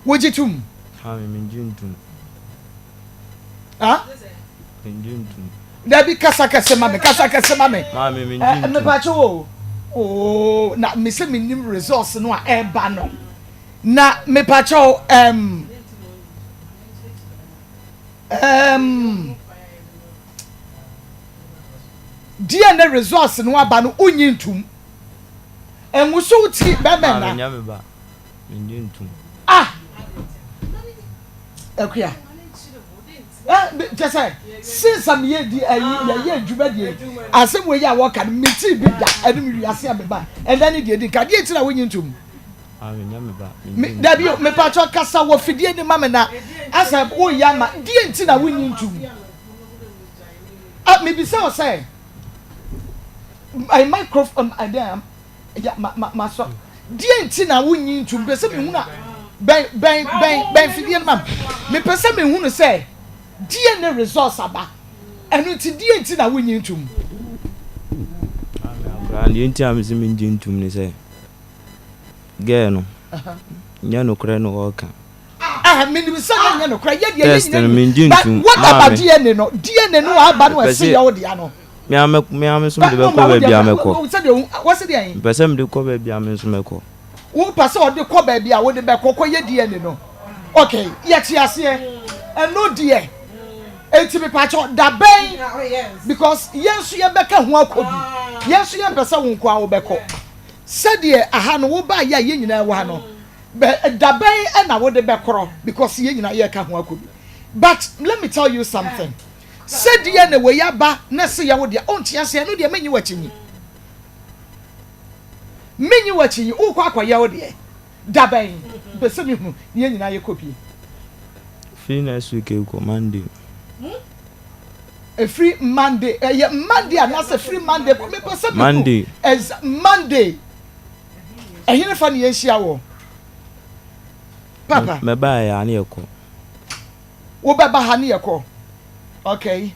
wojitum minjintum minjintum Dabi kasa mame mami minjintum me pacho oh na me se minim resource no a eba no na me pacho DNA resource no aba no unyintum enwuso ti bebe na nyame ba minjintum akuya just say since am ye di ye adwuma die asem we ya wo ka me ti bi da enu mi wiase ameba and then die di ka die ti na wonyintum nyame ba da bi me pacho kasa wo fidie ni mame na asa wo ya ma die ti na wonyintum me bi say I microphone adam ya ma so die ti na wonyintum be se me hu na ben fidie mam me pese me hu no say DNA resource aba enu ti die ti na wonyintum and you tell me minjintum ni say girl no nya no kra no work me ni say nya no kra ye die minjintum what about DNA no DNA no aba no ase ya wo dia no me ame so de be ko ba bia me ko what say dey pese me de ko ba bia me so me ko wo pese o de ko ba bia wo de be ko ye DNA no okay ye ti ase no die enti me pacho da ben because yensu ye beka ho akobi yensu ye pese wo nko a wo beko sede aha no wo ba ya ye nyina wo ha no da ben na wo de bekoro because ye nyina ye ka ho akobi but let me tell you something sede ye na we ya ba na se ya wo de onti ase no de menyi wachinyi wo kwa kwa ya wo de da ben pese me hu ye nyina ye kopi free next week ko Monday a free Monday Monday and that's a free Monday me pese me Monday as Monday ehine fa ne yehia wo papa me ba ya na yeko wo ba ha ne yeko okay